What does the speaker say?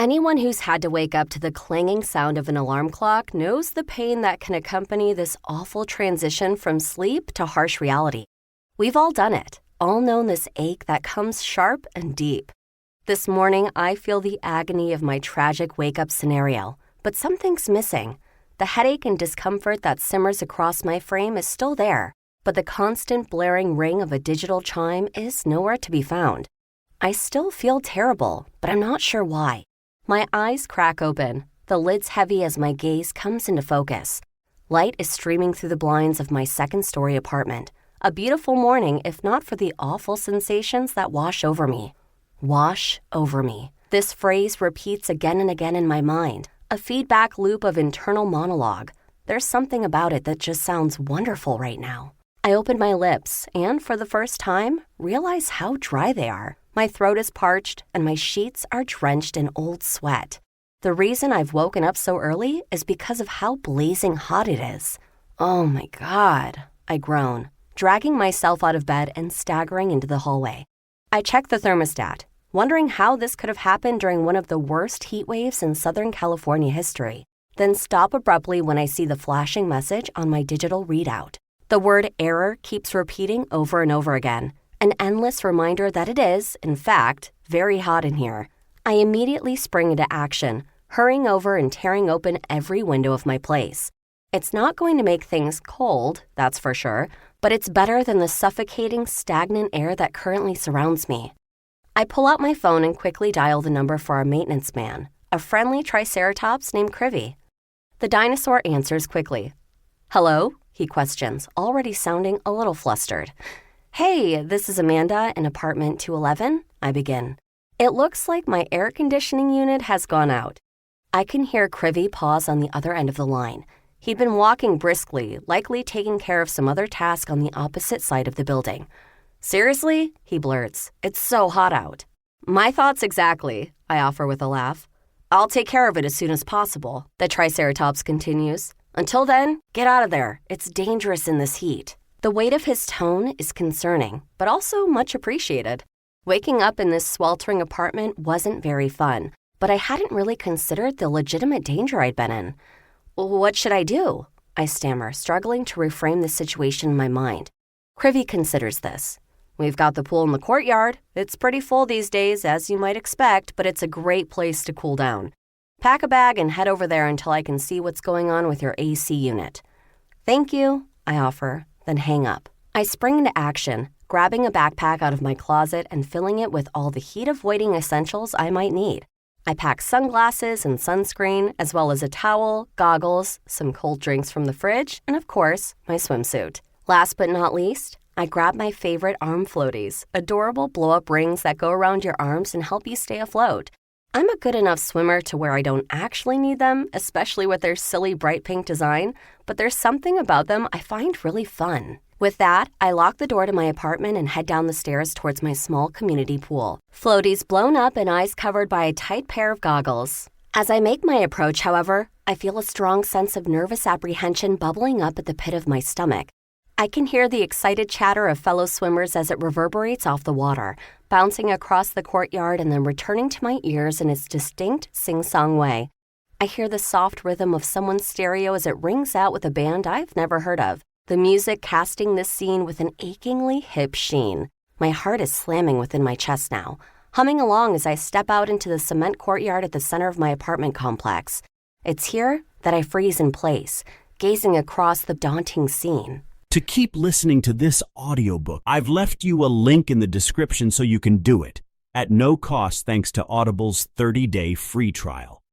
Anyone who's had to wake up to the clanging sound of an alarm clock knows the pain that can accompany this awful transition from sleep to harsh reality. We've all done it, all known this ache that comes sharp and deep. This morning, I feel the agony of my tragic wake-up scenario, but something's missing. The headache and discomfort that simmers across my frame is still there, but the constant blaring ring of a digital chime is nowhere to be found. I still feel terrible, but I'm not sure why. My eyes crack open, the lids heavy as my gaze comes into focus. Light is streaming through the blinds of my second-story apartment. A beautiful morning, if not for the awful sensations that wash over me. Wash over me. This phrase repeats again and again in my mind, a feedback loop of internal monologue. There's something about it that just sounds wonderful right now. I open my lips and, for the first time, realize how dry they are. My throat is parched and my sheets are drenched in old sweat. The reason I've woken up so early is because of how blazing hot it is. Oh my God, I groan, dragging myself out of bed and staggering into the hallway. I check the thermostat, wondering how this could have happened during one of the worst heat waves in Southern California history, then stop abruptly when I see the flashing message on my digital readout. The word error keeps repeating over and over again, an endless reminder that it is, in fact, very hot in here. I immediately spring into action, hurrying over and tearing open every window of my place. It's not going to make things cold, that's for sure, but it's better than the suffocating, stagnant air that currently surrounds me. I pull out my phone and quickly dial the number for our maintenance man, a friendly triceratops named Krivy. The dinosaur answers quickly. "Hello?" he questions, already sounding a little flustered. "Hey, this is Amanda in apartment 211, I begin. "It looks like my air conditioning unit has gone out." I can hear Krivy pause on the other end of the line. He'd been walking briskly, likely taking care of some other task on the opposite side of the building. "Seriously?" he blurts. "It's so hot out." "My thoughts exactly," I offer with a laugh. "I'll take care of it as soon as possible," the Triceratops continues. "Until then, get out of there. It's dangerous in this heat." The weight of his tone is concerning, but also much appreciated. Waking up in this sweltering apartment wasn't very fun, but I hadn't really considered the legitimate danger I'd been in. "What should I do?" I stammer, struggling to reframe the situation in my mind. Krivy considers this. "We've got the pool in the courtyard. It's pretty full these days, as you might expect, but it's a great place to cool down. Pack a bag and head over there until I can see what's going on with your AC unit." "Thank you," I offer, then hang up. I spring into action, grabbing a backpack out of my closet and filling it with all the heat-avoiding essentials I might need. I pack sunglasses and sunscreen, as well as a towel, goggles, some cold drinks from the fridge, and of course, my swimsuit. Last but not least, I grab my favorite arm floaties, adorable blow-up rings that go around your arms and help you stay afloat. I'm a good enough swimmer to where I don't actually need them, especially with their silly bright pink design, but there's something about them I find really fun. With that, I lock the door to my apartment and head down the stairs towards my small community pool. Floaties blown up and eyes covered by a tight pair of goggles. As I make my approach, however, I feel a strong sense of nervous apprehension bubbling up at the pit of my stomach. I can hear the excited chatter of fellow swimmers as it reverberates off the water, bouncing across the courtyard and then returning to my ears in its distinct sing-song way. I hear the soft rhythm of someone's stereo as it rings out with a band I've never heard of, the music casting this scene with an achingly hip sheen. My heart is slamming within my chest now, humming along as I step out into the cement courtyard at the center of my apartment complex. It's here that I freeze in place, gazing across the daunting scene. To keep listening to this audiobook, I've left you a link in the description so you can do it, at no cost thanks to Audible's 30-day free trial.